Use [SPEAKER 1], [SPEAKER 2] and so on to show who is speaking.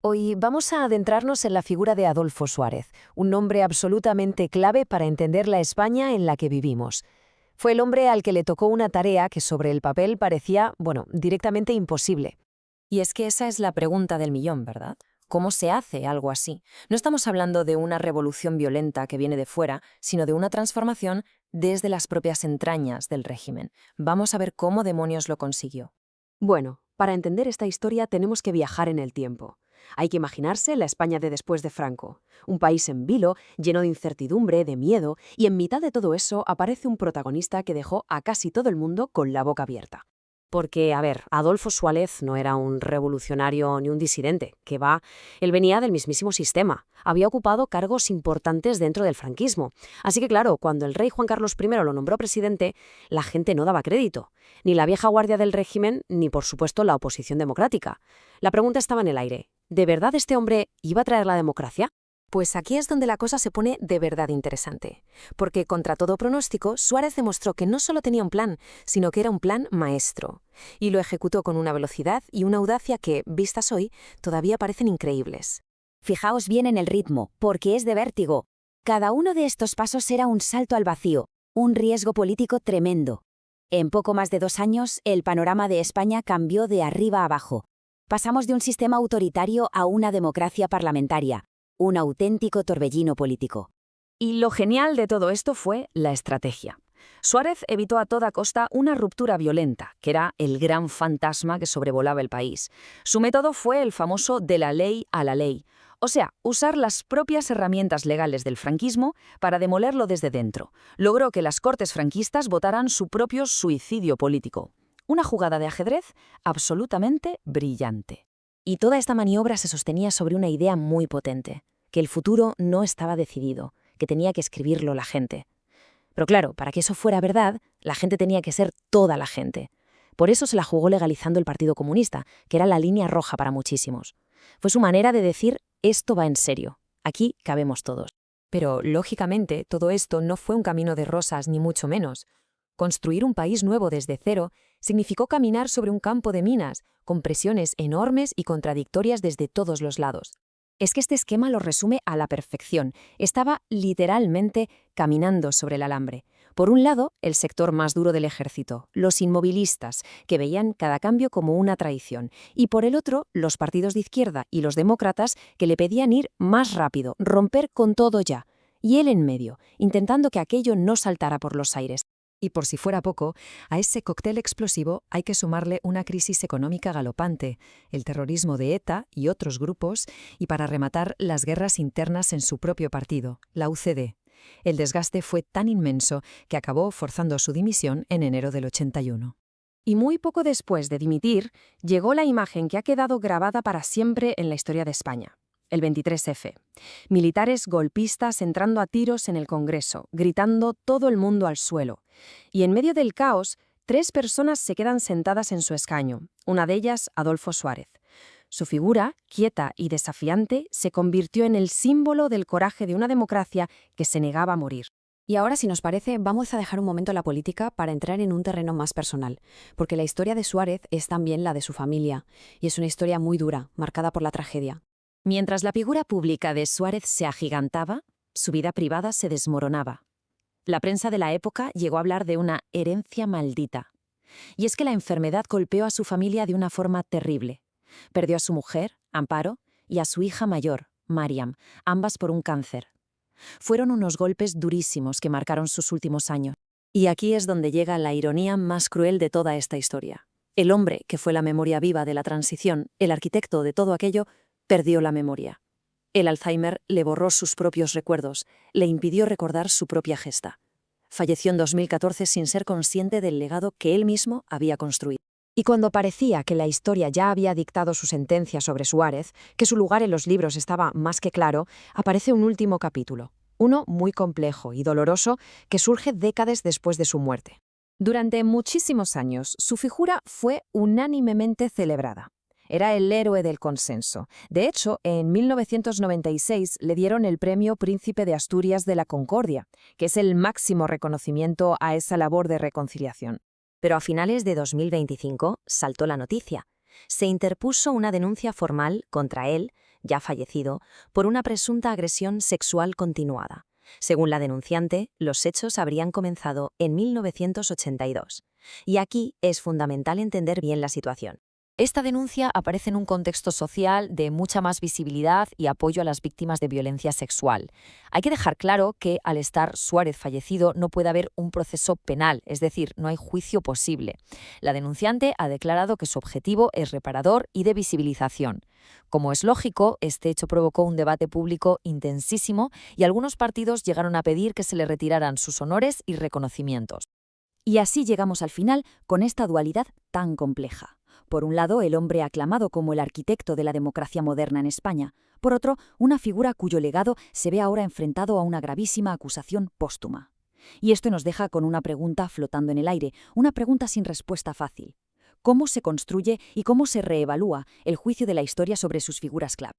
[SPEAKER 1] Hoy vamos a adentrarnos en la figura de Adolfo Suárez, un nombre absolutamente clave para entender la España en la que vivimos. Fue el hombre al que le tocó una tarea que sobre el papel parecía, directamente imposible.
[SPEAKER 2] Y es que esa es la pregunta del millón, ¿verdad? ¿Cómo se hace algo así? No estamos hablando de una revolución violenta que viene de fuera, sino de una transformación desde las propias entrañas del régimen. Vamos a ver cómo demonios lo consiguió.
[SPEAKER 1] Bueno, para entender esta historia tenemos que viajar en el tiempo. Hay que imaginarse la España de después de Franco, un país en vilo, lleno de incertidumbre, de miedo, y en mitad de todo eso aparece un protagonista que dejó a casi todo el mundo con la boca abierta. Porque, Adolfo Suárez no era un revolucionario ni un disidente, que va, él venía del mismísimo sistema, había ocupado cargos importantes dentro del franquismo. Así que claro, cuando el rey Juan Carlos I lo nombró presidente, la gente no daba crédito, ni la vieja guardia del régimen, ni por supuesto la oposición democrática. La pregunta estaba en el aire, ¿de verdad este hombre iba a traer la democracia?
[SPEAKER 2] Pues aquí es donde la cosa se pone de verdad interesante, porque contra todo pronóstico, Suárez demostró que no solo tenía un plan, sino que era un plan maestro, y lo ejecutó con una velocidad y una audacia que, vistas hoy, todavía parecen increíbles.
[SPEAKER 3] Fijaos bien en el ritmo, porque es de vértigo. Cada uno de estos pasos era un salto al vacío, un riesgo político tremendo. En poco más de 2 años, el panorama de España cambió de arriba a abajo. Pasamos de un sistema autoritario a una democracia parlamentaria. Un auténtico torbellino político.
[SPEAKER 2] Y lo genial de todo esto fue la estrategia. Suárez evitó a toda costa una ruptura violenta, que era el gran fantasma que sobrevolaba el país. Su método fue el famoso de la ley a la ley, o sea, usar las propias herramientas legales del franquismo para demolerlo desde dentro. Logró que las Cortes franquistas votaran su propio suicidio político. Una jugada de ajedrez absolutamente brillante. Y toda esta maniobra se sostenía sobre una idea muy potente, que el futuro no estaba decidido, que tenía que escribirlo la gente. Pero claro, para que eso fuera verdad, la gente tenía que ser toda la gente. Por eso se la jugó legalizando el Partido Comunista, que era la línea roja para muchísimos. Fue su manera de decir, esto va en serio, aquí cabemos todos. Pero, lógicamente, todo esto no fue un camino de rosas ni mucho menos. Construir un país nuevo desde cero significó caminar sobre un campo de minas, con presiones enormes y contradictorias desde todos los lados. Es que este esquema lo resume a la perfección. Estaba literalmente caminando sobre el alambre. Por un lado, el sector más duro del ejército, los inmovilistas, que veían cada cambio como una traición. Y por el otro, los partidos de izquierda y los demócratas, que le pedían ir más rápido, romper con todo ya. Y él en medio, intentando que aquello no saltara por los aires. Y por si fuera poco, a ese cóctel explosivo hay que sumarle una crisis económica galopante, el terrorismo de ETA y otros grupos, y para rematar las guerras internas en su propio partido, la UCD. El desgaste fue tan inmenso que acabó forzando su dimisión en enero del 81. Y muy poco después de dimitir, llegó la imagen que ha quedado grabada para siempre en la historia de España. El 23F. Militares golpistas entrando a tiros en el Congreso, gritando todo el mundo al suelo. Y en medio del caos, 3 personas se quedan sentadas en su escaño, una de ellas Adolfo Suárez. Su figura, quieta y desafiante, se convirtió en el símbolo del coraje de una democracia que se negaba a morir.
[SPEAKER 1] Y ahora, si nos parece, vamos a dejar un momento la política para entrar en un terreno más personal, porque la historia de Suárez es también la de su familia, y es una historia muy dura, marcada por la tragedia.
[SPEAKER 2] Mientras la figura pública de Suárez se agigantaba, su vida privada se desmoronaba. La prensa de la época llegó a hablar de una herencia maldita. Y es que la enfermedad golpeó a su familia de una forma terrible. Perdió a su mujer, Amparo, y a su hija mayor, Mariam, ambas por un cáncer. Fueron unos golpes durísimos que marcaron sus últimos años. Y aquí es donde llega la ironía más cruel de toda esta historia. El hombre, que fue la memoria viva de la transición, el arquitecto de todo aquello, perdió la memoria. El Alzheimer le borró sus propios recuerdos, le impidió recordar su propia gesta. Falleció en 2014 sin ser consciente del legado que él mismo había construido. Y cuando parecía que la historia ya había dictado su sentencia sobre Suárez, que su lugar en los libros estaba más que claro, aparece un último capítulo, uno muy complejo y doloroso que surge décadas después de su muerte. Durante muchísimos años, su figura fue unánimemente celebrada. Era el héroe del consenso. De hecho, en 1996 le dieron el premio Príncipe de Asturias de la Concordia, que es el máximo reconocimiento a esa labor de reconciliación. Pero a finales de 2025 saltó la noticia. Se interpuso una denuncia formal contra él
[SPEAKER 4] ya fallecido, por una presunta agresión sexual continuada. Según la denunciante, los hechos habrían comenzado en 1982. Y aquí es fundamental entender bien la situación.
[SPEAKER 2] Esta denuncia aparece en un contexto social de mucha más visibilidad y apoyo a las víctimas de violencia sexual. Hay que dejar claro que, al estar Suárez fallecido, no puede haber un proceso penal, es decir, no hay juicio posible. La denunciante ha declarado que su objetivo es reparador y de visibilización. Como es lógico, este hecho provocó un debate público intensísimo y algunos partidos llegaron a pedir que se le retiraran sus honores y reconocimientos.
[SPEAKER 3] Y así llegamos al final con esta dualidad tan compleja. Por un lado, el hombre aclamado como el arquitecto de la democracia moderna en España. Por otro, una figura cuyo legado se ve ahora enfrentado a una gravísima acusación póstuma. Y esto nos deja con una pregunta flotando en el aire, una pregunta sin respuesta fácil. ¿Cómo se construye y cómo se reevalúa el juicio de la historia sobre sus figuras clave?